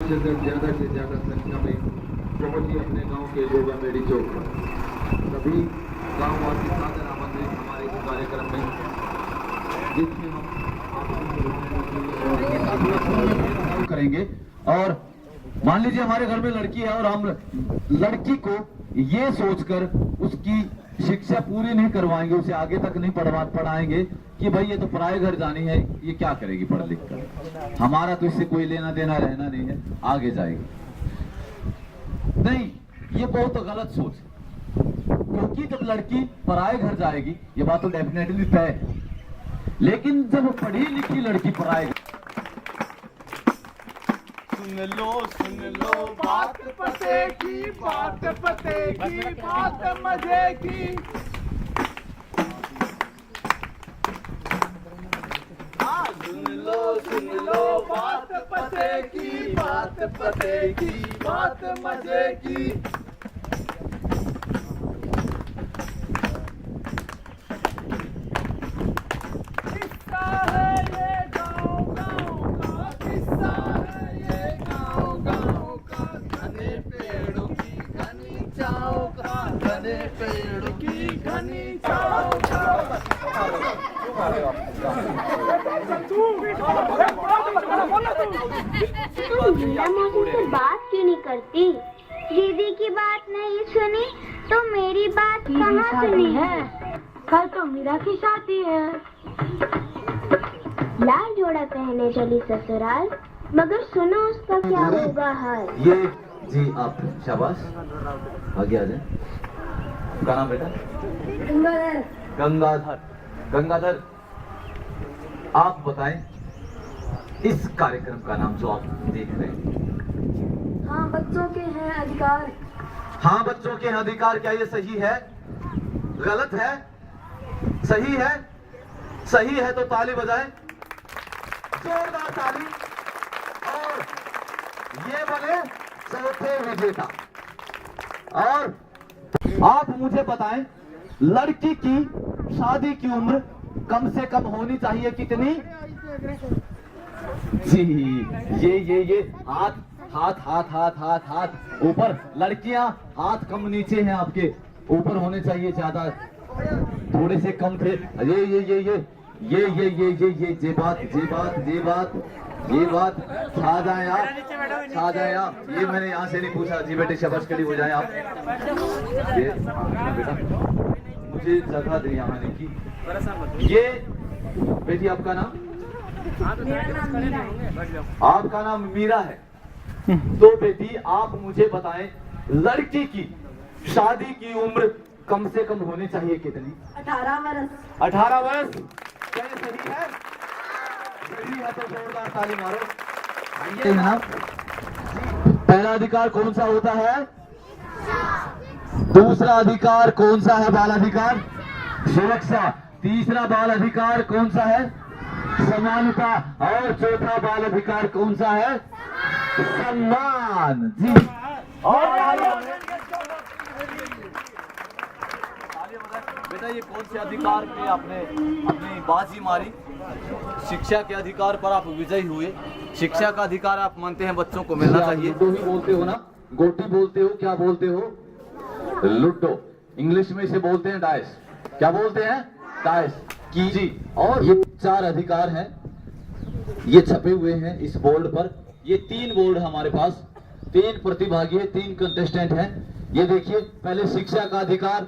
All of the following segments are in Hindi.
ज्यादा से ज्यादा संख्या में पहुंची अपने गांव के गोगा मेडी चौक पर। सभी गांववासी सादर आमंत्रित हमारे इस कार्यक्रम में, जिसमें हम करेंगे। और मान लीजिए हमारे घर में लड़की है और हम लड़की को ये सोचकर उसकी शिक्षा पूरी नहीं करवाएंगे, उसे आगे तक नहीं पढ़ाएंगे कि भाई ये तो पराए घर जानी है, ये क्या करेगी पढ़ लिख कर, हमारा तो इससे कोई लेना देना रहना नहीं है, आगे जाएगी। नहीं, ये बहुत गलत सोच है, क्योंकि जब लड़की पराए घर जाएगी ये बात तो डेफिनेटली तय है, लेकिन जब पढ़ी लिखी लड़की पराए सुन लो बात पते की, बात पते की, बात मजे की। सुन लो बात पते की, बात पते की, बात मजे की। किस्सा है ये गाँव गाँव का, किस्सा है ये गाँव गाँव का, घने पेड़ों की घनी छाँव का, घने पेड़ों की घनी छाँव का। मीरा मौसी से बात क्यों नहीं करती? दीदी की बात नहीं सुनी तो मेरी बात कहाँ सुनी है? कल तो मीरा की शादी है। लाल जोड़ा पहने चली ससुराल, मगर सुनो उसका क्या होगा हाल। ये जी आप शाबाश, आगे आ जाए। क्या नाम बेटा? गंगाधर। गंगाधर। गंगाधर, आप बताएं इस कार्यक्रम का नाम जो आप देख रहे हैं। हाँ, बच्चों के हैं अधिकार। हाँ, बच्चों के अधिकार, क्या ये सही है, गलत है, सही है? सही है तो ताली बजाएं, जोरदार ताली। और ये बने चौथे विजेता। और आप मुझे बताएं, लड़की की शादी की उम्र कम से कम होनी चाहिए कितनी? जी, ये हाथ हाथ हाथ हाथ हाथ हाथ ऊपर, लड़कियां हाथ कम नीचे हैं, आपके ऊपर होने चाहिए, ज्यादा थोड़े से कम थे। ये बात छा जाए आप, छा जाए आप। ये मैंने यहाँ से नहीं पूछा जी, बेटे शाबाश कड़ी हो जाए आप। ये बेटा मुझे जगह दे यहाँ की। ये बेटी आपका नाम? आपका नाम मीरा है। तो बेटी आप मुझे बताएं, लड़की की शादी की उम्र कम से कम होनी चाहिए कितनी? 18 वर्ष। 18 वर्ष। क्या ये सही है? सही है तो जोरदार ताली मारो। आइए जनाब, पहला अधिकार कौन सा होता है? दूसरा अधिकार कौन सा है? बाल अधिकार, सुरक्षा। तीसरा बाल अधिकार कौन सा है? समानता। और चौथा बाल अधिकार कौन सा है? सम्मान। जी, और बेटा ये कौन से अधिकार पे आपने अपनी बाजी मारी? शिक्षा के अधिकार पर आप विजयी हुए। शिक्षा का अधिकार आप मानते हैं बच्चों को मिलना चाहिए। लूडो ही बोलते हो ना, गोटी बोलते हो, क्या बोलते हो? लूडो। इंग्लिश में इसे बोलते हैं डाइस। क्या बोलते हैं? डाइस की। जी, और ये 4 अधिकार हैं, ये छपे हुए हैं इस बोर्ड पर। ये 3 बोर्ड हमारे पास, 3 प्रतिभागी है, 3 कंटेस्टेंट हैं। ये देखिए, पहले शिक्षा का अधिकार,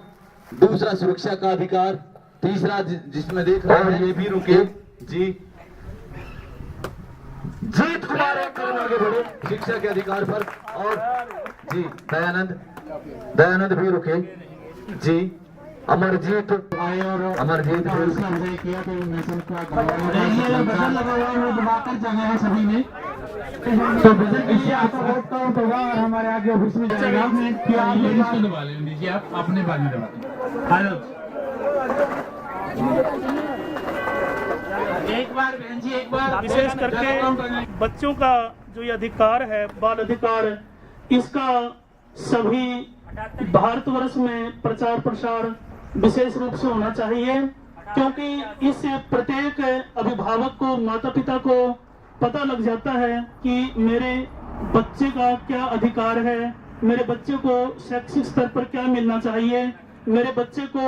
दूसरा सुरक्षा का अधिकार, तीसरा जिसमें देख रहे हैं, ये भी रुके जी, जीत कुमार आगे बढ़े शिक्षा के अधिकार पर। और जी दयानंद भी रुके जी। अमरजीत आए और अमरजीत किया तो मैसेज का बटन लगा हुआ है, दबाकर जगह है सभी में। तो बटन इससे आपका वोट काउंट होगा और हमारे आगे ऑफिस में जाएगा। आप दबा लीजिए, आप अपने बाद में दबा हेलो। एक बार विशेष करके बच्चों का जो ये अधिकार है, बाल अधिकार, इसका सभी भारतवर्ष में प्रचार प्रसार विशेष रूप से होना चाहिए, क्योंकि इससे प्रत्येक अभिभावक को, माता पिता को पता लग जाता है कि मेरे बच्चे का क्या अधिकार है, मेरे बच्चे को शैक्षिक स्तर पर क्या मिलना चाहिए, मेरे बच्चे को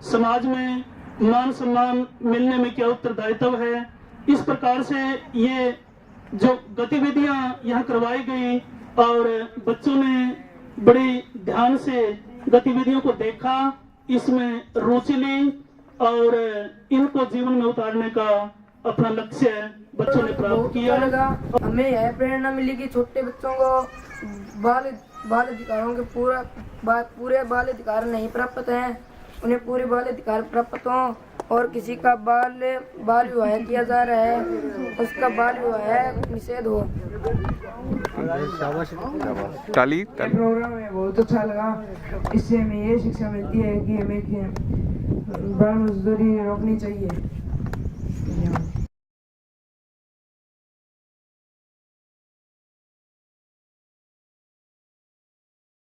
समाज में मान सम्मान मिलने में क्या उत्तरदायित्व है। इस प्रकार से ये जो गतिविधियां यहाँ करवाई गई और बच्चों ने बड़ी ध्यान से गतिविधियों को देखा, इसमें रुचि ली और इनको जीवन में उतारने का अपना लक्ष्य बच्चों ने प्राप्त किया। हमें यह प्रेरणा मिली कि छोटे बच्चों को बाल अधिकारों के पूरे बाल अधिकार नहीं प्राप्त हैं, उन्हें पूरे बाल अधिकार प्राप्त हों और किसी का बाल विवाह किया जा रहा है उसका बाल विवाह निषेध हो। ताली प्रोग्राम है बहुत अच्छा लगा। इससे हमें ये शिक्षा मिलती है कि हमें बाल मजदूरी रोकनी चाहिए।